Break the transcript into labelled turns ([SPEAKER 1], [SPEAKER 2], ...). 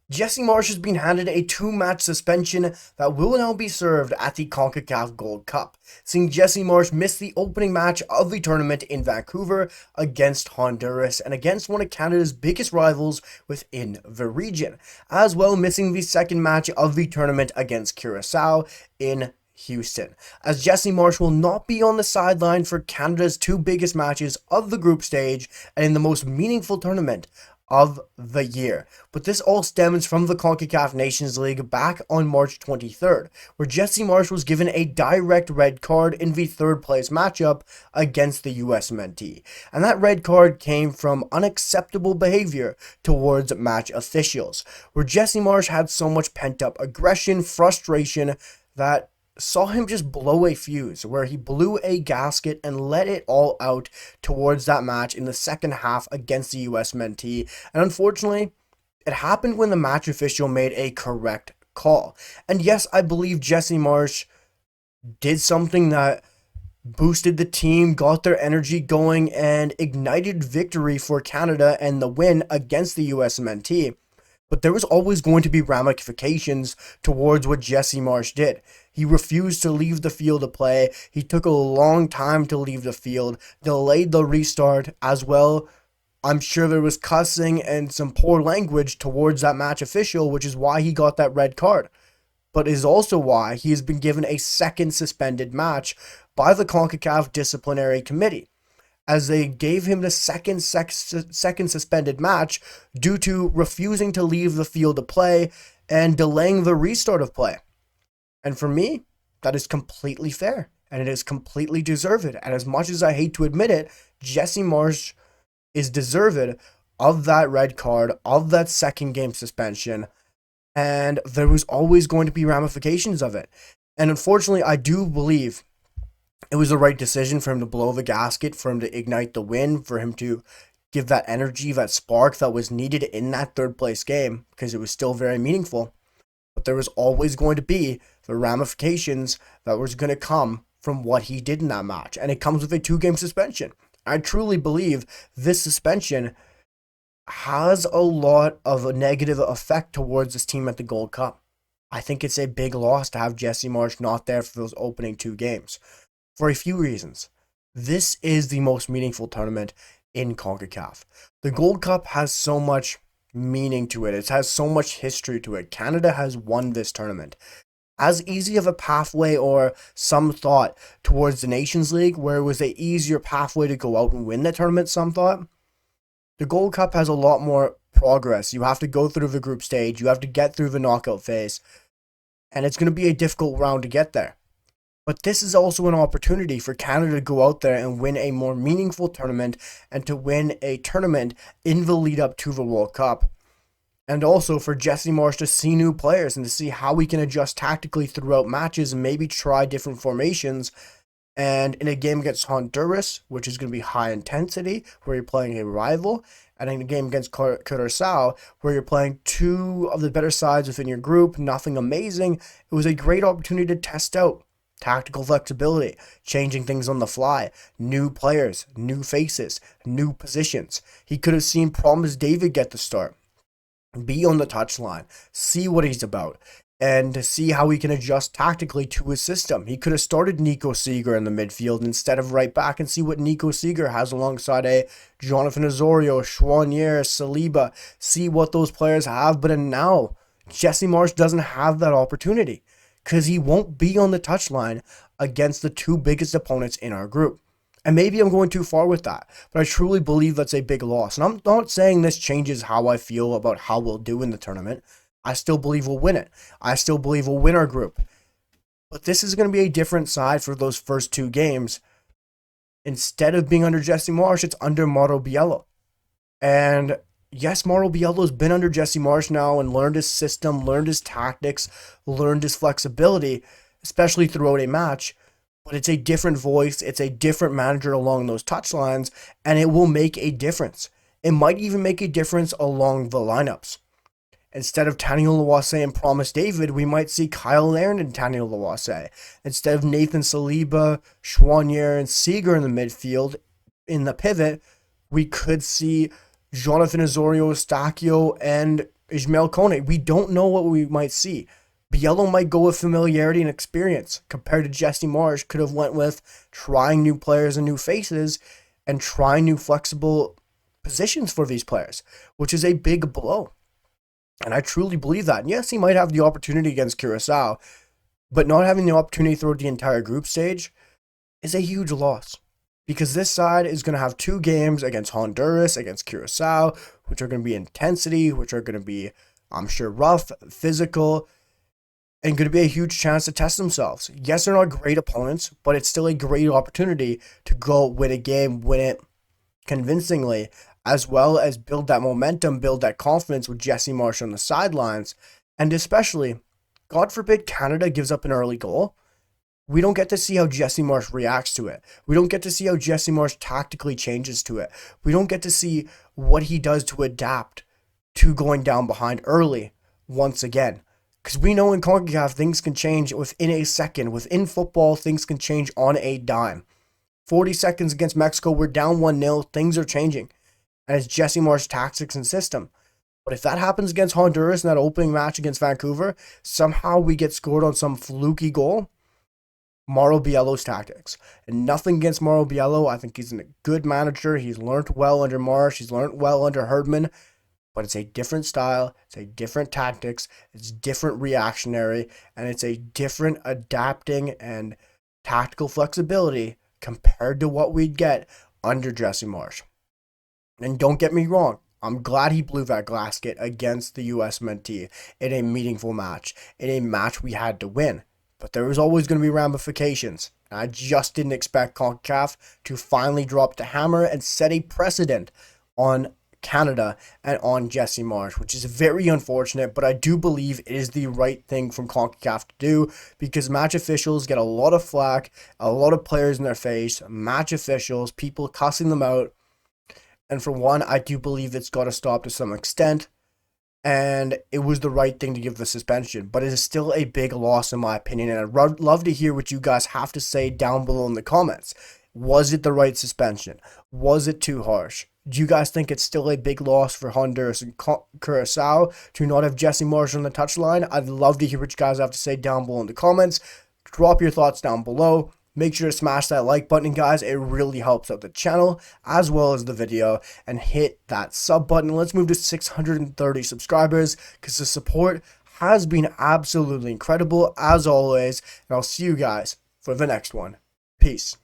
[SPEAKER 1] Jesse Marsch has been handed a 2-match suspension that will now be served at the Concacaf Gold Cup, seeing Jesse Marsch miss the opening match of the tournament in Vancouver against Honduras and against one of Canada's biggest rivals within the region, as well missing the second match of the tournament against Curacao in Houston, as Jesse Marsch will not be on the sideline for Canada's two biggest matches of the group stage and in the most meaningful tournament of the year. But this all stems from the Concacaf Nations League back on March 23rd, where Jesse Marsch was given a direct red card in the third place matchup against the US mentee. And that red card came from unacceptable behavior towards match officials, where Jesse Marsch had so much pent up aggression, frustration, that saw him just blow a fuse, where he blew a gasket and let it all out towards that match in the second half against the US mentee. And unfortunately, it happened when the match official made a correct call. And yes, I believe Jesse Marsch did something that boosted the team, got their energy going, and ignited victory for Canada and the win against the US mentee. But there was always going to be ramifications towards what Jesse Marsch did. He refused to leave the field to play. He took a long time to leave the field, delayed the restart as well. I'm sure there was cussing and some poor language towards that match official, which is why he got that red card. But is also why he has been given a second suspended match by the CONCACAF disciplinary committee, as they gave him the second suspended match due to refusing to leave the field to play and delaying the restart of play. And for me, that is completely fair, and it is completely deserved. And as much as I hate to admit it, Jesse Marsch is deserved of that red card, of that second game suspension, and there was always going to be ramifications of it. And unfortunately, I do believe it was the right decision for him to blow the gasket, for him to ignite the win, for him to give that energy, that spark that was needed in that third place game, because it was still very meaningful. But there was always going to be the ramifications that was going to come from what he did in that match. And it comes with a 2-game suspension. I truly believe this suspension has a lot of a negative effect towards this team at the Gold Cup. I think it's a big loss to have Jesse Marsch not there for those opening 2 games. For a few reasons. This is the most meaningful tournament in CONCACAF. The Gold Cup has so much meaning to it. It has so much history to it. Canada has won this tournament. As easy of a pathway or some thought towards the Nations League, where it was an easier pathway to go out and win the tournament, some thought, the Gold Cup has a lot more progress. You have to go through the group stage. You have to get through the knockout phase. And it's going to be a difficult round to get there. But this is also an opportunity for Canada to go out there and win a more meaningful tournament and to win a tournament in the lead up to the World Cup. And also for Jesse Marsch to see new players and to see how we can adjust tactically throughout matches and maybe try different formations. And in a game against Honduras, which is going to be high intensity, where you're playing a rival, and in a game against Curacao, where you're playing two of the better sides within your group, nothing amazing, it was a great opportunity to test out tactical flexibility, changing things on the fly, new players, new faces, new positions. He could have seen Promise David get the start, be on the touchline, see what he's about, and to see how he can adjust tactically to his system. He could have started Nico Seeger in the midfield instead of right back and see what Nico Seeger has alongside a Jonathan Osorio, Chouanier, Saliba, see what those players have. But now, Jesse Marsch doesn't have that opportunity, because he won't be on the touchline against the two biggest opponents in our group. And maybe I'm going too far with that, but I truly believe that's a big loss. And I'm not saying this changes how I feel about how we'll do in the tournament. I still believe we'll win it. I still believe we'll win our group. But this is going to be a different side for those first 2 games. Instead of being under Jesse Marsch, it's under Mauro Biello. And yes, Mauro Biello's been under Jesse Marsch now and learned his system, learned his tactics, learned his flexibility, especially throughout a match. But it's a different voice, it's a different manager along those touchlines, and it will make a difference. It might even make a difference along the lineups. Instead of Taniel Lawase and Promise David, we might see Kyle Laird and Taniel Lawase. Instead of Nathan Saliba, Chouanier, and Seeger in the midfield, in the pivot, we could see Jonathan Osorio, Eustachio, and Ismail Kone. We don't know what we might see. Biello might go with familiarity and experience compared to Jesse Marsch could have went with trying new players and new faces and trying new flexible positions for these players, which is a big blow. And I truly believe that. And yes, he might have the opportunity against Curacao, but not having the opportunity throughout the entire group stage is a huge loss. Because this side is going to have 2 games against Honduras, against Curacao, which are going to be intensity, which are going to be, I'm sure, rough, physical, and going to be a huge chance to test themselves. Yes, they're not great opponents, but it's still a great opportunity to go win a game, win it convincingly, as well as build that momentum, build that confidence with Jesse Marsch on the sidelines. And especially, God forbid Canada gives up an early goal. We don't get to see how Jesse Marsch reacts to it. We don't get to see how Jesse Marsch tactically changes to it. We don't get to see what he does to adapt to going down behind early once again. Because we know in Concacaf, things can change within a second. Within football, things can change on a dime. 40 seconds against Mexico, we're down 1-0. Things are changing. And it's Jesse Marsch's tactics and system. But if that happens against Honduras in that opening match against Vancouver, somehow we get scored on some fluky goal, Mauro Biello's tactics. And nothing against Mauro Biello. I think he's a good manager. He's learned well under Marsch. He's learned well under Herdman. But it's a different style, it's a different tactics, it's different reactionary, and it's a different adapting and tactical flexibility compared to what we'd get under Jesse Marsch. And don't get me wrong, I'm glad he blew that gasket against the U.S. mentee in a meaningful match, in a match we had to win. But there was always going to be ramifications. And I just didn't expect Concacaf to finally drop the hammer and set a precedent on Canada and on Jesse Marsch, which is very unfortunate, but I do believe it is the right thing from CONCACAF to do because match officials get a lot of flack, a lot of players in their face, match officials, people cussing them out, and for one, I do believe it's got to stop to some extent, and it was the right thing to give the suspension, but it is still a big loss in my opinion, and I'd love to hear what you guys have to say down below in the comments. Was it the right suspension? Was it too harsh? Do you guys think it's still a big loss for Honduras and Curacao to not have Jesse Marsch on the touchline? I'd love to hear what you guys have to say down below in the comments. Drop your thoughts down below. Make sure to smash that like button, guys. It really helps out the channel as well as the video. And hit that sub button. Let's move to 630 subscribers because the support has been absolutely incredible as always. And I'll see you guys for the next one. Peace.